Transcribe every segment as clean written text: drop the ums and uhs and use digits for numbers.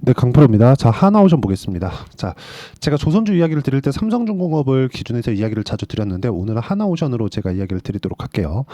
네, 강프로입니다. 자, 하나오션 보겠습니다. 자, 제가 조선주 이야기를 드릴 때 삼성중공업을 기준해서 이야기를 자주 드렸는데 오늘은 하나오션으로 제가 이야기를 드리도록 할게요.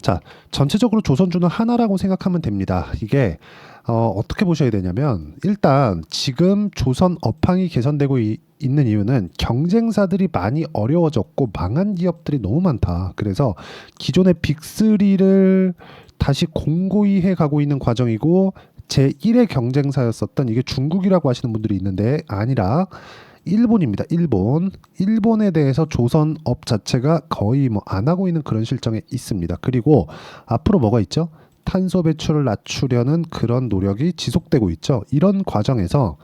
자, 전체적으로 조선주는 하나라고 생각하면 됩니다. 이게 어떻게 보셔야 되냐면 일단 지금 조선 업황이 개선되고 있는 이유는 경쟁사들이 많이 어려워졌고 망한 기업들이 너무 많다. 그래서 기존의 빅3를 다시 공고히 해 가고 있는 과정이고 제1의 경쟁사였었던 이게 중국이라고 하시는 분들이 있는데 아니라 일본입니다. 일본. 일본에 대해서 조선업 자체가 거의 뭐 안 하고 있는 그런 실정에 있습니다. 그리고 앞으로 뭐가 있죠? 탄소 배출을 낮추려는 그런 노력이 지속되고 있죠. 이런 과정에서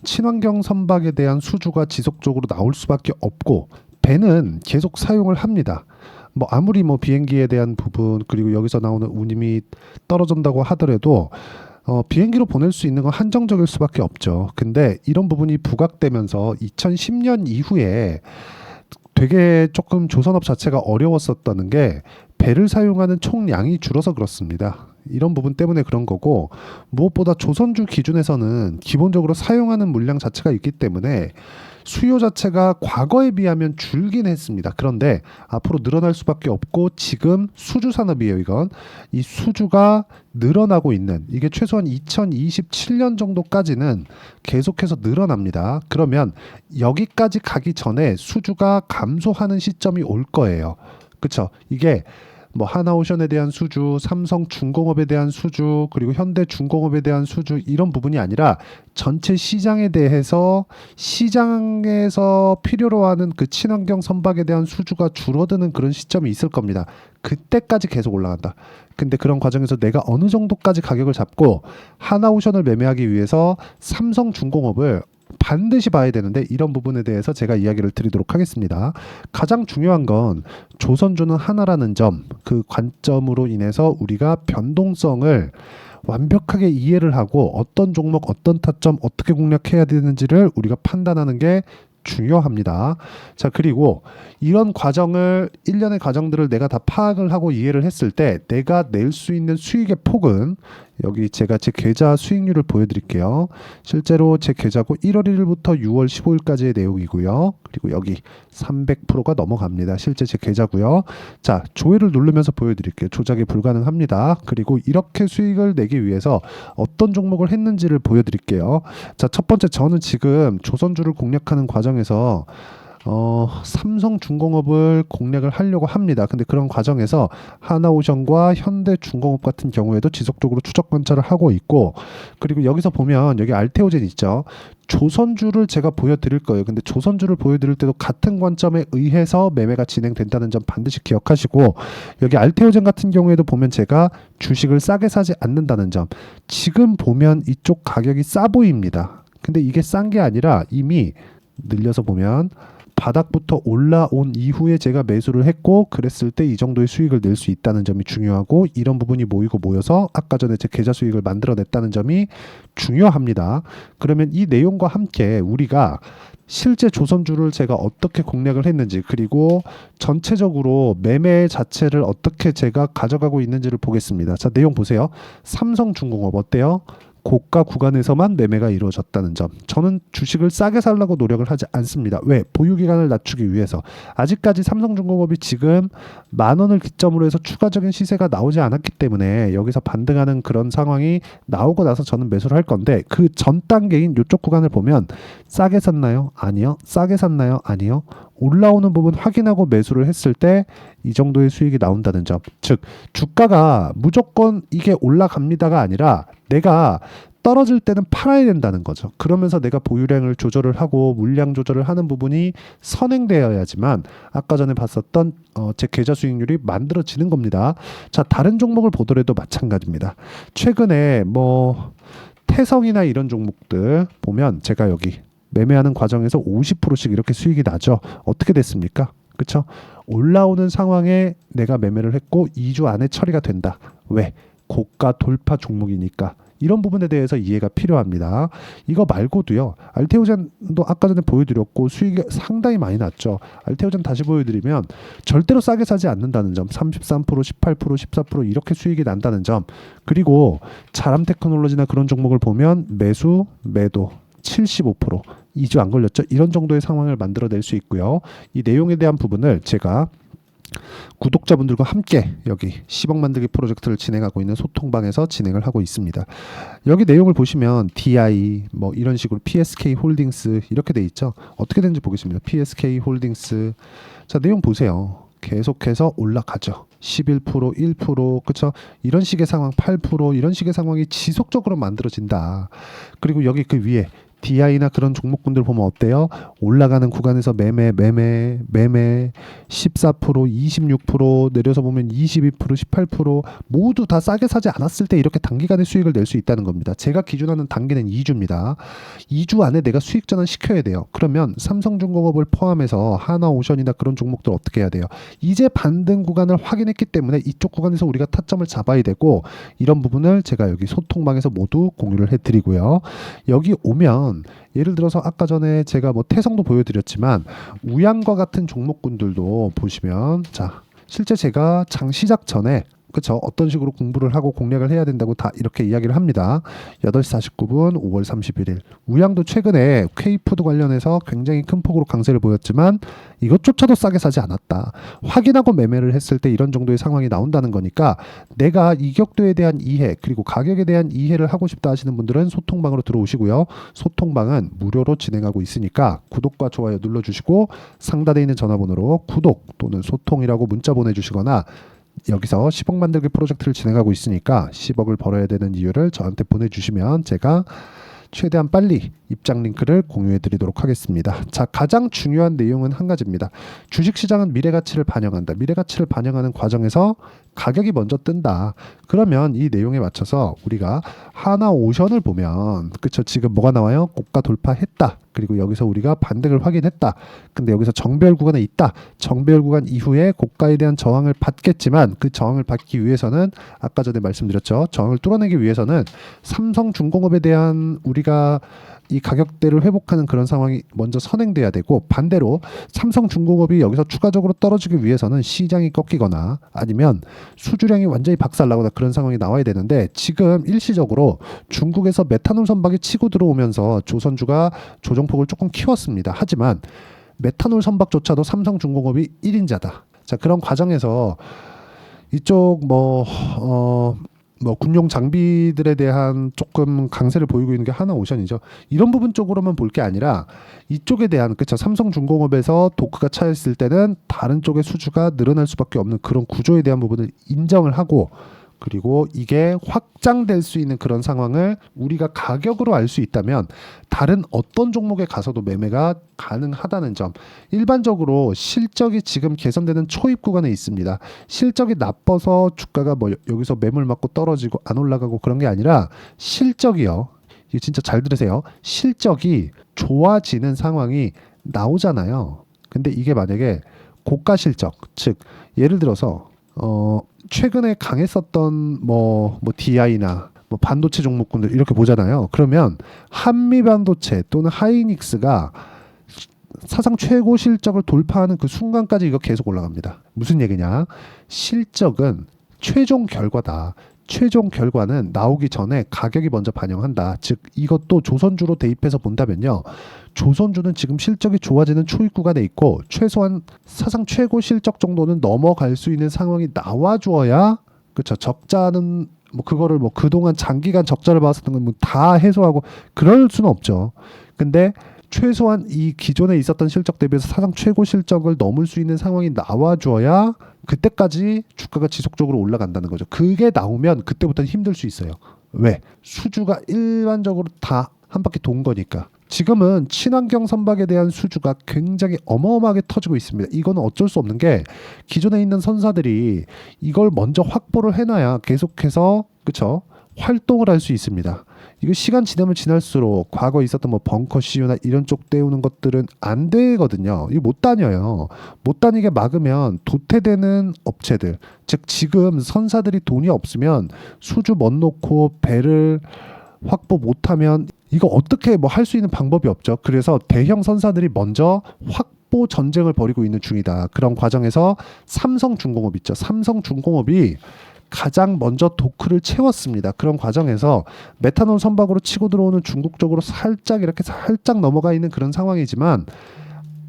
친환경 선박에 대한 수주가 지속적으로 나올 수밖에 없고 배는 계속 사용을 합니다. 뭐 아무리 뭐 비행기에 대한 부분 그리고 여기서 나오는 운임이 떨어진다고 하더라도 비행기로 보낼 수 있는 건 한정적일 수밖에 없죠. 근데 이런 부분이 부각되면서 2010년 이후에 되게 조금 조선업 자체가 어려웠었다는 게 배를 사용하는 총량이 줄어서 그렇습니다. 이런 부분 때문에 그런 거고 무엇보다 조선주 기준에서는 기본적으로 사용하는 물량 자체가 있기 때문에 수요 자체가 과거에 비하면 줄긴 했습니다. 그런데 앞으로 늘어날 수밖에 없고 지금 수주 산업이에요, 이건. 이 수주가 늘어나고 있는 이게 최소한 2027년 정도까지는 계속해서 늘어납니다. 그러면 여기까지 가기 전에 수주가 감소하는 시점이 올 거예요. 그쵸? 이게 뭐 하나오션에 대한 수주, 삼성중공업에 대한 수주, 그리고 현대중공업에 대한 수주 이런 부분이 아니라 전체 시장에 대해서 시장에서 필요로 하는 그 친환경 선박에 대한 수주가 줄어드는 그런 시점이 있을 겁니다. 그때까지 계속 올라간다. 근데 그런 과정에서 내가 어느 정도까지 가격을 잡고 하나오션을 매매하기 위해서 삼성중공업을 반드시 봐야 되는데 이런 부분에 대해서 제가 이야기를 드리도록 하겠습니다. 가장 중요한 건 조선주는 하나라는 점, 그 관점으로 인해서 우리가 변동성을 완벽하게 이해를 하고 어떤 종목, 어떤 타점, 어떻게 공략해야 되는지를 우리가 판단하는 게 중요합니다. 자, 그리고 이런 과정을, 일련의 과정들을 내가 다 파악을 하고 이해를 했을 때 내가 낼 수 있는 수익의 폭은 여기 제가 제 계좌 수익률을 보여드릴게요. 실제로 제 계좌고 1월 1일부터 6월 15일까지의 내용이고요. 그리고 여기 300%가 넘어갑니다. 실제 제 계좌고요. 자, 조회를 누르면서 보여드릴게요. 조작이 불가능합니다. 그리고 이렇게 수익을 내기 위해서 어떤 종목을 했는지를 보여드릴게요. 자, 첫 번째 저는 지금 조선주를 공략하는 과정에서 삼성중공업을 공략을 하려고 합니다. 근데 그런 과정에서 하나오션과 현대중공업 같은 경우에도 지속적으로 추적 관찰을 하고 있고 그리고 여기서 보면 여기 알테오젠 있죠. 조선주를 제가 보여드릴 거예요. 근데 조선주를 보여드릴 때도 같은 관점에 의해서 매매가 진행된다는 점 반드시 기억하시고 여기 알테오젠 같은 경우에도 보면 제가 주식을 싸게 사지 않는다는 점 지금 보면 이쪽 가격이 싸 보입니다. 근데 이게 싼 게 아니라 이미 늘려서 보면 바닥부터 올라온 이후에 제가 매수를 했고 그랬을 때 이 정도의 수익을 낼 수 있다는 점이 중요하고 이런 부분이 모이고 모여서 아까 전에 제 계좌 수익을 만들어냈다는 점이 중요합니다. 그러면 이 내용과 함께 우리가 실제 조선주를 제가 어떻게 공략을 했는지 그리고 전체적으로 매매 자체를 어떻게 제가 가져가고 있는지를 보겠습니다. 자, 내용 보세요. 삼성중공업 어때요? 고가 구간에서만 매매가 이루어졌다는 점. 저는 주식을 싸게 살려고 노력을 하지 않습니다. 왜? 보유 기간을 낮추기 위해서. 아직까지 삼성중공업이 지금 10,000원을 기점으로 해서 추가적인 시세가 나오지 않았기 때문에 여기서 반등하는 그런 상황이 나오고 나서 저는 매수를 할 건데 그 전 단계인 이쪽 구간을 보면 싸게 샀나요? 아니요. 싸게 샀나요? 아니요. 올라오는 부분 확인하고 매수를 했을 때 이 정도의 수익이 나온다는 점. 즉 주가가 무조건 이게 올라갑니다가 아니라 내가 떨어질 때는 팔아야 된다는 거죠. 그러면서 내가 보유량을 조절을 하고 물량 조절을 하는 부분이 선행되어야지만 아까 전에 봤었던 제 계좌 수익률이 만들어지는 겁니다. 자, 다른 종목을 보더라도 마찬가지입니다. 최근에 뭐 태성이나 이런 종목들 보면 제가 여기 매매하는 과정에서 50%씩 이렇게 수익이 나죠. 어떻게 됐습니까? 그쵸? 올라오는 상황에 내가 매매를 했고 2주 안에 처리가 된다. 왜? 고가 돌파 종목이니까 이런 부분에 대해서 이해가 필요합니다. 이거 말고도요. 알테오젠도 아까 전에 보여드렸고 수익이 상당히 많이 났죠. 알테오젠 다시 보여드리면 절대로 싸게 사지 않는다는 점, 33%, 18%, 14% 이렇게 수익이 난다는 점, 그리고 자람 테크놀로지나 그런 종목을 보면 매수, 매도 75%, 2주 안 걸렸죠. 이런 정도의 상황을 만들어낼 수 있고요. 이 내용에 대한 부분을 제가 구독자분들과 함께 여기 10억 만들기 프로젝트를 진행하고 있는 소통방에서 진행을 하고 있습니다. 여기 내용을 보시면 DI 뭐 이런 식으로 PSK 홀딩스 이렇게 돼 있죠. 어떻게 되는지 보겠습니다. PSK 홀딩스 자 내용 보세요. 계속해서 올라가죠. 11%, 1%, 그쵸? 이런 식의 상황, 8% 이런 식의 상황이 지속적으로 만들어진다. 그리고 여기 그 위에 DI나 그런 종목군들 보면 어때요? 올라가는 구간에서 매매 14%, 26% 내려서 보면 22%, 18% 모두 다 싸게 사지 않았을 때 이렇게 단기간에 수익을 낼 수 있다는 겁니다. 제가 기준하는 단기는 2주입니다. 2주 안에 내가 수익 전환 시켜야 돼요. 그러면 삼성중공업을 포함해서 하나오션이나 그런 종목들 어떻게 해야 돼요? 이제 반등 구간을 확인했기 때문에 이쪽 구간에서 우리가 타점을 잡아야 되고 이런 부분을 제가 여기 소통방에서 모두 공유를 해드리고요. 여기 오면 예를 들어서 아까 전에 제가 뭐 태성도 보여드렸지만 우양과 같은 종목군들도 보시면 자 실제 제가 장 시작 전에 그쵸 어떤 식으로 공부를 하고 공략을 해야 된다고 다 이렇게 이야기를 합니다. 8시 49분 5월 31일 우양도 최근에 K푸드 관련해서 굉장히 큰 폭으로 강세를 보였지만 이것조차도 싸게 사지 않았다. 확인하고 매매를 했을 때 이런 정도의 상황이 나온다는 거니까 내가 이격도에 대한 이해 그리고 가격에 대한 이해를 하고 싶다 하시는 분들은 소통방으로 들어오시고요. 소통방은 무료로 진행하고 있으니까 구독과 좋아요 눌러주시고 상단에 있는 전화번호로 구독 또는 소통이라고 문자 보내주시거나 여기서 10억 만들기 프로젝트를 진행하고 있으니까 10억을 벌어야 되는 이유를 저한테 보내주시면 제가 최대한 빨리 입장 링크를 공유해 드리도록 하겠습니다. 자, 가장 중요한 내용은 한 가지입니다. 주식시장은 미래가치를 반영한다. 미래가치를 반영하는 과정에서 가격이 먼저 뜬다. 그러면 이 내용에 맞춰서 우리가 하나오션을 보면 그쵸 지금 뭐가 나와요? 고가 돌파했다. 그리고 여기서 우리가 반등을 확인했다. 근데 여기서 정배열 구간에 있다. 정배열 구간 이후에 고가에 대한 저항을 받겠지만 그 저항을 받기 위해서는 아까 전에 말씀드렸죠. 저항을 뚫어내기 위해서는 삼성중공업에 대한 우리가 이 가격대를 회복하는 그런 상황이 먼저 선행돼야 되고 반대로 삼성중공업이 여기서 추가적으로 떨어지기 위해서는 시장이 꺾이거나 아니면 수주량이 완전히 박살나거나 그런 상황이 나와야 되는데 지금 일시적으로 중국에서 메탄올 선박이 치고 들어오면서 조선주가 조정폭을 조금 키웠습니다. 하지만 메탄올 선박조차도 삼성중공업이 1인자다. 자 그런 과정에서 이쪽 군용 장비들에 대한 조금 강세를 보이고 있는 게 하나오션이죠. 이런 부분 쪽으로만 볼 게 아니라 이쪽에 대한 그쵸 삼성중공업에서 도크가 차 있을 때는 다른 쪽의 수주가 늘어날 수밖에 없는 그런 구조에 대한 부분을 인정을 하고 그리고 이게 확장될 수 있는 그런 상황을 우리가 가격으로 알 수 있다면 다른 어떤 종목에 가서도 매매가 가능하다는 점. 일반적으로 실적이 지금 개선되는 초입 구간에 있습니다. 실적이 나빠서 주가가 뭐 여기서 매물 맞고 떨어지고 안 올라가고 그런 게 아니라 실적이요. 이거 진짜 잘 들으세요. 실적이 좋아지는 상황이 나오잖아요. 근데 이게 만약에 고가 실적, 즉 예를 들어서 최근에 강했었던 DI나 반도체 종목군들 이렇게 보잖아요. 그러면 한미반도체 또는 하이닉스가 사상 최고 실적을 돌파하는 그 순간까지 이거 계속 올라갑니다. 무슨 얘기냐? 실적은 최종 결과다. 최종 결과는 나오기 전에 가격이 먼저 반영한다. 즉 이것도 조선주로 대입해서 본다면요. 조선주는 지금 실적이 좋아지는 초입 구간에 있고 최소한 사상 최고 실적 정도는 넘어갈 수 있는 상황이 나와주어야 그렇죠. 적자는 그거를 그동안 장기간 적자를 봤었던 건 다 해소하고 그럴 수는 없죠. 근데 최소한 이 기존에 있었던 실적 대비해서 사상 최고 실적을 넘을 수 있는 상황이 나와줘야 그때까지 주가가 지속적으로 올라간다는 거죠. 그게 나오면 그때부터는 힘들 수 있어요. 왜? 수주가 일반적으로 다 한 바퀴 돈 거니까. 지금은 친환경 선박에 대한 수주가 굉장히 어마어마하게 터지고 있습니다. 이거는 어쩔 수 없는 게 기존에 있는 선사들이 이걸 먼저 확보를 해놔야 계속해서 그쵸? 활동을 할 수 있습니다. 이거 시간 지나면 지날수록 과거에 있었던 뭐 벙커 CU나 이런 쪽 때우는 것들은 안 되거든요. 이거 못 다녀요. 못 다니게 막으면 도태되는 업체들, 즉 지금 선사들이 돈이 없으면 수주 못 놓고 배를 확보 못하면 이거 어떻게 뭐 할 수 있는 방법이 없죠. 그래서 대형 선사들이 먼저 확보 전쟁을 벌이고 있는 중이다. 그런 과정에서 삼성중공업 있죠. 삼성중공업이 가장 먼저 도크를 채웠습니다. 그런 과정에서 메탄올 선박으로 치고 들어오는 중국 쪽으로 살짝 이렇게 살짝 넘어가 있는 그런 상황이지만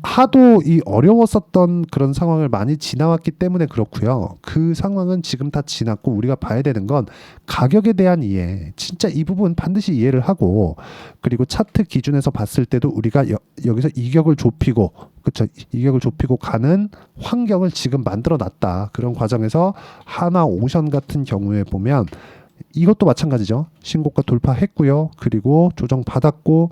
하도 이 어려웠었던 그런 상황을 많이 지나왔기 때문에 그렇고요. 그 상황은 지금 다 지났고 우리가 봐야 되는 건 가격에 대한 이해. 진짜 이 부분 반드시 이해를 하고 그리고 차트 기준에서 봤을 때도 우리가 여기서 이격을 좁히고 그렇죠. 이격을 좁히고 가는 환경을 지금 만들어 놨다. 그런 과정에서 하나오션 같은 경우에 보면 이것도 마찬가지죠. 신고가 돌파했고요. 그리고 조정 받았고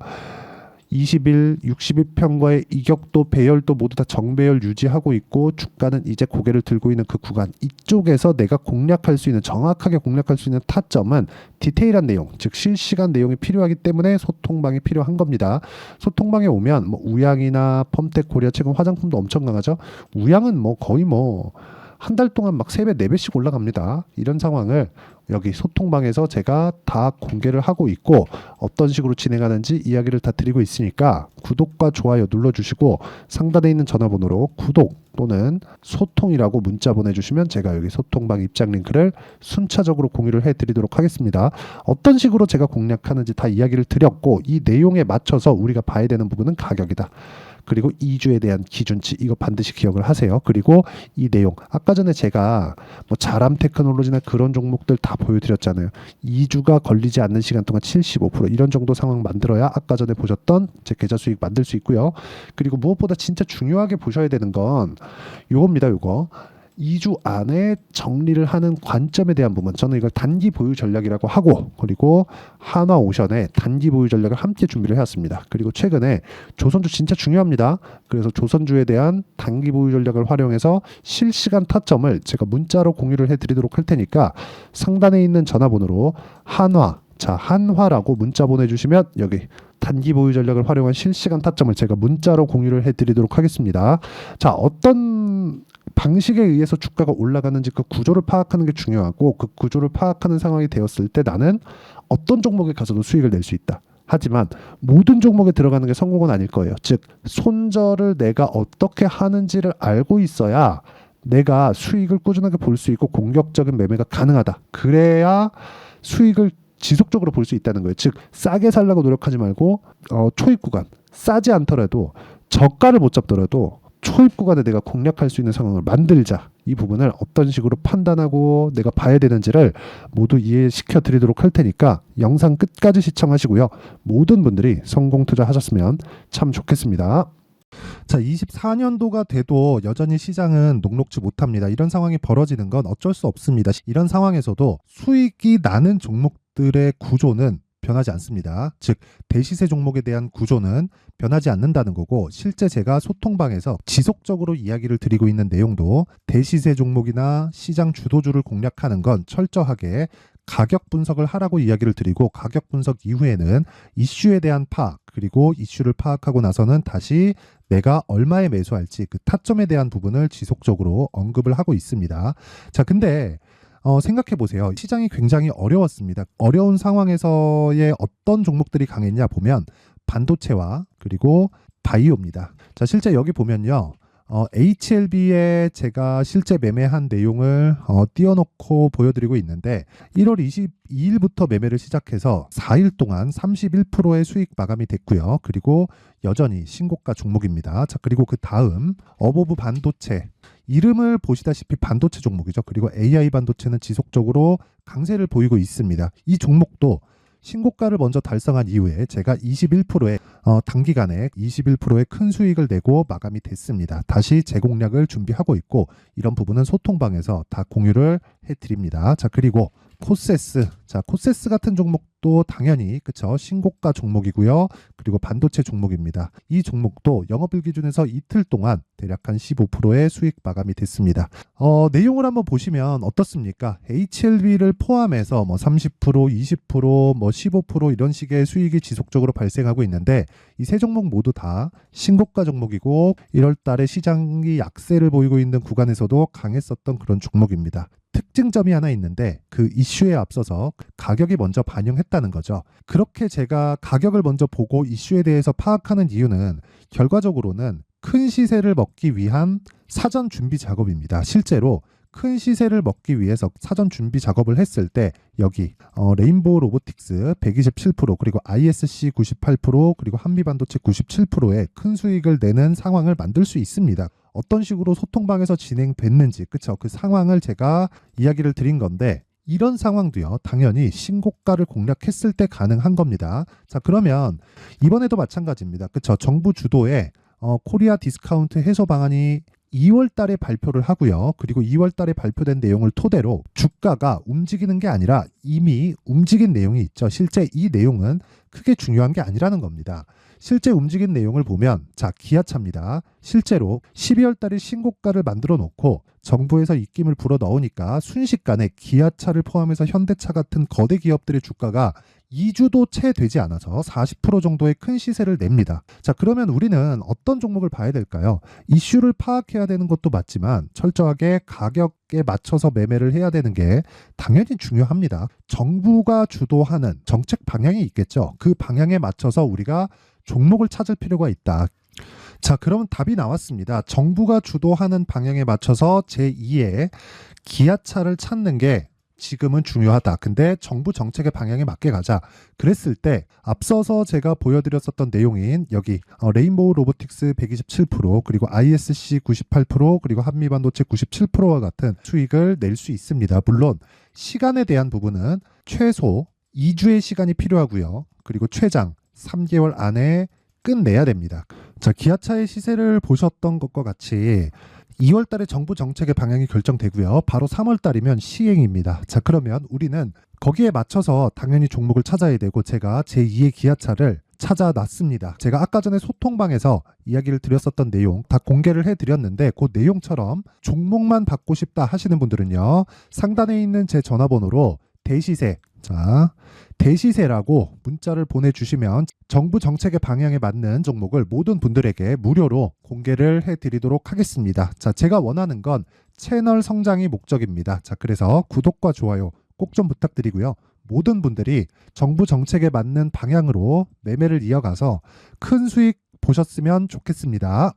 20일, 60일평과의 이격도 배열도 모두 다 정배열 유지하고 있고 주가는 이제 고개를 들고 있는 그 구간 이쪽에서 내가 공략할 수 있는 정확하게 공략할 수 있는 타점은 디테일한 내용 즉 실시간 내용이 필요하기 때문에 소통방이 필요한 겁니다. 소통방에 오면 뭐 우양이나 펌텍 코리아 최근 화장품도 엄청 강하죠. 우양은 뭐 거의 뭐 한 달 동안 막 3배, 4배씩 올라갑니다. 이런 상황을 여기 소통방에서 제가 다 공개를 하고 있고 어떤 식으로 진행하는지 이야기를 다 드리고 있으니까 구독과 좋아요 눌러주시고 상단에 있는 전화번호로 구독 또는 소통이라고 문자 보내주시면 제가 여기 소통방 입장 링크를 순차적으로 공유를 해드리도록 하겠습니다. 어떤 식으로 제가 공략하는지 다 이야기를 드렸고 이 내용에 맞춰서 우리가 봐야 되는 부분은 가격이다. 그리고 2주에 대한 기준치 이거 반드시 기억을 하세요. 그리고 이 내용 아까 전에 제가 뭐 자람 테크놀로지나 그런 종목들 다 보여드렸잖아요. 2주가 걸리지 않는 시간 동안 75% 이런 정도 상황 만들어야 아까 전에 보셨던 제 계좌 수익 만들 수 있고요. 그리고 무엇보다 진짜 중요하게 보셔야 되는 건 요겁니다. 요거 2주 안에 정리를 하는 관점에 대한 부분 저는 이걸 단기 보유 전략이라고 하고 그리고 한화오션의 단기 보유 전략을 함께 준비를 해왔습니다. 그리고 최근에 조선주 진짜 중요합니다. 그래서 조선주에 대한 단기 보유 전략을 활용해서 실시간 타점을 제가 문자로 공유를 해드리도록 할 테니까 상단에 있는 전화번호로 한화라고 문자 보내주시면 여기 단기 보유 전략을 활용한 실시간 타점을 제가 문자로 공유를 해드리도록 하겠습니다. 자, 어떤 방식에 의해서 주가가 올라가는지 그 구조를 파악하는 게 중요하고 그 구조를 파악하는 상황이 되었을 때 나는 어떤 종목에 가서도 수익을 낼 수 있다. 하지만 모든 종목에 들어가는 게 성공은 아닐 거예요. 즉 손절을 내가 어떻게 하는지를 알고 있어야 내가 수익을 꾸준하게 볼 수 있고 공격적인 매매가 가능하다. 그래야 수익을 지속적으로 볼 수 있다는 거예요. 즉 싸게 살려고 노력하지 말고 초입 구간 싸지 않더라도 저가를 못 잡더라도 초입 구간에 내가 공략할 수 있는 상황을 만들자. 이 부분을 어떤 식으로 판단하고 내가 봐야 되는지를 모두 이해시켜 드리도록 할 테니까 영상 끝까지 시청하시고요. 모든 분들이 성공 투자하셨으면 참 좋겠습니다. 자, 24년도가 돼도 여전히 시장은 녹록지 못합니다. 이런 상황이 벌어지는 건 어쩔 수 없습니다. 이런 상황에서도 수익이 나는 종목들의 구조는 변하지 않습니다. 즉 대시세 종목에 대한 구조는 변하지 않는다는 거고 실제 제가 소통방에서 지속적으로 이야기를 드리고 있는 내용도 대시세 종목이나 시장 주도주를 공략하는 건 철저하게 가격 분석을 하라고 이야기를 드리고 가격 분석 이후에는 이슈에 대한 파악 그리고 이슈를 파악하고 나서는 다시 내가 얼마에 매수할지 그 타점에 대한 부분을 지속적으로 언급을 하고 있습니다. 자, 근데 생각해 보세요. 시장이 굉장히 어려웠습니다. 어려운 상황에서의 어떤 종목들이 강했냐 보면 반도체와 그리고 바이오입니다. 자, 실제 여기 보면요. HLB에 제가 실제 매매한 내용을 띄워놓고 보여드리고 있는데 1월 22일부터 매매를 시작해서 4일 동안 31%의 수익 마감이 됐고요. 그리고 여전히 신고가 종목입니다. 자, 그리고 그 다음 어보브 반도체 이름을 보시다시피 반도체 종목이죠. 그리고 AI 반도체는 지속적으로 강세를 보이고 있습니다. 이 종목도 신고가를 먼저 달성한 이후에 제가 21%의 단기간에 21%의 큰 수익을 내고 마감이 됐습니다. 다시 재공략을 준비하고 있고 이런 부분은 소통방에서 다 공유를 해드립니다. 자, 그리고 코세스. 자, 코세스 같은 종목도 당연히 그쵸, 신고가 종목이고요. 그리고 반도체 종목입니다. 이 종목도 영업일 기준에서 이틀 동안 대략 한 15%의 수익 마감이 됐습니다. 내용을 한번 보시면 어떻습니까? HLB를 포함해서 뭐 30%, 20%, 뭐 15% 이런 식의 수익이 지속적으로 발생하고 있는데 이 세 종목 모두 다 신고가 종목이고 1월 달에 시장이 약세를 보이고 있는 구간에서도 강했었던 그런 종목입니다. 특징점이 하나 있는데 그 이슈에 앞서서 가격이 먼저 반영했다는 거죠. 그렇게 제가 가격을 먼저 보고 이슈에 대해서 파악하는 이유는 결과적으로는 큰 시세를 먹기 위한 사전 준비 작업입니다. 실제로 큰 시세를 먹기 위해서 사전 준비 작업을 했을 때 여기 레인보우 로보틱스 127% 그리고 ISC 98% 그리고 한미반도체 97%의 큰 수익을 내는 상황을 만들 수 있습니다. 어떤 식으로 소통방에서 진행됐는지 그쵸, 그 상황을 제가 이야기를 드린 건데 이런 상황도요 당연히 신고가를 공략했을 때 가능한 겁니다. 자, 그러면 이번에도 마찬가지입니다. 그쵸, 정부 주도의 코리아 디스카운트 해소 방안이 2월 달에 발표를 하고요. 그리고 2월 달에 발표된 내용을 토대로 주가가 움직이는 게 아니라 이미 움직인 내용이 있죠. 실제 이 내용은 크게 중요한 게 아니라는 겁니다. 실제 움직인 내용을 보면 자, 기아차입니다. 실제로 12월 달에 신고가를 만들어 놓고 정부에서 입김을 불어 넣으니까 순식간에 기아차를 포함해서 현대차 같은 거대 기업들의 주가가 2주도 채 되지 않아서 40% 정도의 큰 시세를 냅니다. 자, 그러면 우리는 어떤 종목을 봐야 될까요? 이슈를 파악해야 되는 것도 맞지만 철저하게 가격에 맞춰서 매매를 해야 되는 게 당연히 중요합니다. 정부가 주도하는 정책 방향이 있겠죠. 그 방향에 맞춰서 우리가 종목을 찾을 필요가 있다. 자, 그러면 답이 나왔습니다. 정부가 주도하는 방향에 맞춰서 제2의 기아차를 찾는 게 지금은 중요하다. 근데 정부 정책의 방향에 맞게 가자. 그랬을 때 앞서서 제가 보여드렸었던 내용인 여기 레인보우 로보틱스 127% 그리고 ISC 98% 그리고 한미반도체 97%와 같은 수익을 낼 수 있습니다. 물론 시간에 대한 부분은 최소 2주의 시간이 필요하고요. 그리고 최장 3개월 안에 끝내야 됩니다. 자, 기아차의 시세를 보셨던 것과 같이 2월 달에 정부 정책의 방향이 결정되고요. 바로 3월 달이면 시행입니다. 자, 그러면 우리는 거기에 맞춰서 당연히 종목을 찾아야 되고 제가 제2의 기아차를 찾아놨습니다. 제가 아까 전에 소통방에서 이야기를 드렸었던 내용 다 공개를 해드렸는데 그 내용처럼 종목만 받고 싶다 하시는 분들은요. 상단에 있는 제 전화번호로 대시세, 자, 대시세라고 문자를 보내주시면 정부 정책의 방향에 맞는 종목을 모든 분들에게 무료로 공개를 해드리도록 하겠습니다. 자, 제가 원하는 건 채널 성장이 목적입니다. 자, 그래서 구독과 좋아요 꼭 좀 부탁드리고요. 모든 분들이 정부 정책에 맞는 방향으로 매매를 이어가서 큰 수익 보셨으면 좋겠습니다.